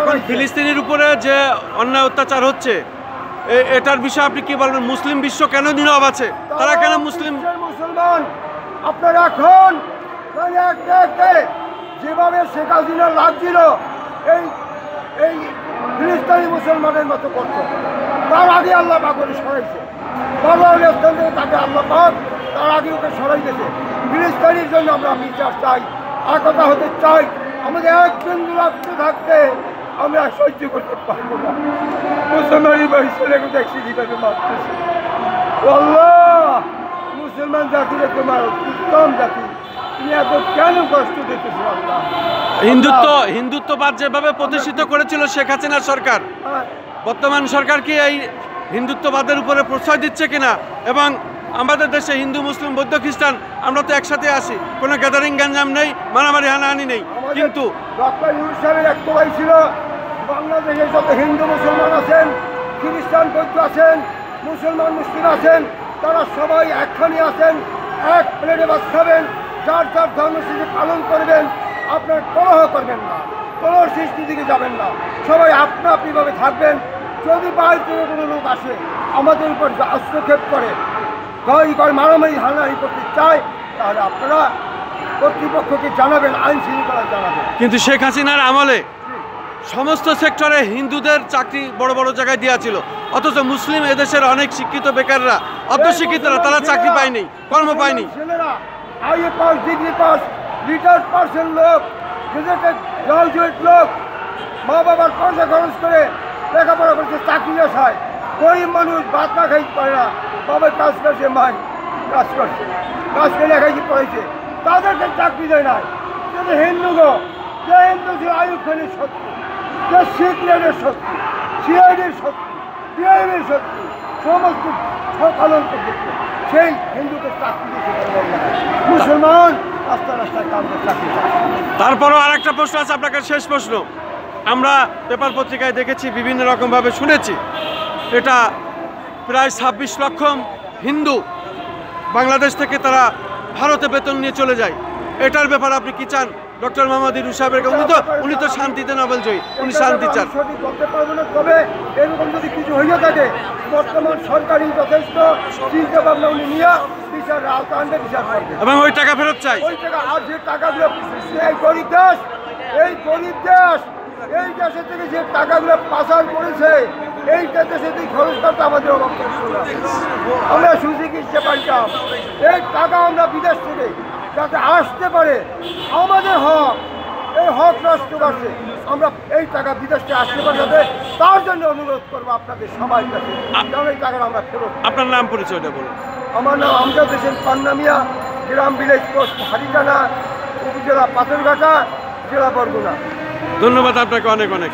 এখন ফিলিস্তিনের উপরে যে অন্যায় অত্যাচার হচ্ছে এটার বিষয়ে আপনি কি বলবেন? মুসলিম বিশ্ব কেন নীরব আছে? তারা কেন মুসলমান আপনারা এখন যেভাবে শেখ হাসিনা লাগছিল এই ফিলিস্তিনি মুসলমানের মতো করতো, তার আগে আল্লাহ পাক ওকে সরাইছে। স্থান থেকে তাকে আল্লাহ পাক তার আগে ওকে সরাই দিয়েছে। ফিলিস্তিনির জন্য আমরা বিচার চাই, একতা হতে চাই। আমাদের একজন দূরত্ব থাকতে আমরা সহ্য করতে পারবো না। মুসলমানি বাড়ি ছেলেকে দেখছি যেভাবে মারতেছে। আল্লাহ, মুসলমান জাতিরে তোমার উত্তম জাতি, তুমি এত কেন কষ্ট দিতেছো? আল্লাহ, হিন্দুত্ববাদ যেভাবে প্রতিষ্ঠিত করেছিল শেখ হাসিনা সরকার, বর্তমান সরকার কি এই হিন্দুত্ববাদের উপরে প্রশ্রয় দিচ্ছে কিনা? এবং আমাদের দেশে হিন্দু মুসলিম বৌদ্ধ খ্রিস্টান আমরা তো একসাথে আছি, কোনো গ্যাদারিং গ্যাঞ্জাম নেই, মারামারি হানাহানি নেই। কিন্তু ডক্টর ইউনূস সাহেবের এক কথাই ছিল, বাংলাদেশে যত হিন্দু মুসলমান আছেন, খ্রিস্টান বৌদ্ধ আছেন, মুসলমান মুসলিম আছেন, তারা সবাই একখানি আছেন, এক প্লেটে ভাত খাবেন, যার যার ধর্মসূচি পালন করবেন, আপনার কলহ করবেন না, কলহ সৃষ্টি দিকে যাবেন না, সবাই আপনা আপনিভাবে থাকবেন। যদি বাইরে থেকে কোনো লোক আসে আমাদের উপর হস্তক্ষেপ করে মারামারি হানাহানি করতে চায়, তাহলে আপনারা কর্তৃপক্ষকে জানাবেন, আইন শৃঙ্খলা জানাবেন। কিন্তু শেখ হাসিনার আমলে সমস্ত সেক্টরে হিন্দুদের চাকরি বড় বড় জায়গায় দেওয়া ছিল, অথচ মুসলিম এদেশের অনেক শিক্ষিত বেকাররা, অর্ধশিক্ষিতরা, তারা চাকরি পায়নি, কর্ম পায়নি। ছেলেরা IA pass, degree pass, retired person লোক, গ্রাজুয়েট লোক, মা বাবার পয়সা খরচ করে লেখাপড়া করছে, চাকরি আসায় গরিব মানুষ ভাত না খাইতে পারে না, বাবার কাজ করছে, মাই কাজ করছে, কাজ করে লেখাইতে পড়াইছে, তাদেরকে চাকরি দেয় না। কিন্তু হিন্দুগো, যে হিন্দু ছিল আইয়ুব খানের শত্রু, যে সিপিএমের শত্রু, সিআইডির শত্রু, পিআইবির শত্রু, সমস্ত সকলন্ত ক্ষেত্রে সেই হিন্দুকে চাকরি দিয়েছে। মুসলমান রাস্তায় রাস্তায় কাউকে চাকরি। তারপরও আর একটা প্রশ্ন আছে আপনাকে, শেষ প্রশ্ন। আমরা পেপার পত্রিকায় দেখেছি, বিভিন্ন রকমভাবে শুনেছি, এটা প্রায় 26 লক্ষ হিন্দু বাংলাদেশ থেকে তারা ভারতে বেতন নিয়ে চলে যায়। এটার ব্যাপারে আপনি কি চান? ডক্টর মোহাম্মদ ইউনূস সাহেবের উনি তো শান্তিতে নোবেল জয়ী, উনি শান্তি চান। সঠিক বলতে পারবো না, তবে এরকম যদি কিছু হইয়া থাকে বর্তমান সরকারি যথেষ্ট চিন্তা ভাবনা উনি নিয়ে বিচারের আওতা আনবে, বিচার করবে এবং ওই টাকা ফেরত চাই। ওই টাকা আর যে টাকাগুলো এই গরিব দেশ, এই দেশের থেকে যে টাকাগুলো পাচার করেছে, এইটা দেশে থেকে খরচ করতে আমাদের অভাব করছিল না। আমরা সুচিকিৎসা পাইতাম, এই টাকা আমরা বিদেশ থেকে যাতে আসতে পারে, আমাদের হক, এই হক নষ্ট করছে, আমরা এই টাকা বিদেশ থেকে আসতে পারি যাতে, তার জন্য অনুরোধ করবো আপনাদের সবাই কাছে, কারণ এই টাকাটা আমরা ফেরত। আপনার নাম পরিচয়টা বলুন। আমার নাম আমজাদ হোসেন পান্নামিয়া, গ্রাম ভিলেজ পোস্ট হারিটানা, উপজেলা পাথরঘাটা, জেলা বরগুনা। ধন্যবাদ আপনাকে অনেক অনেক।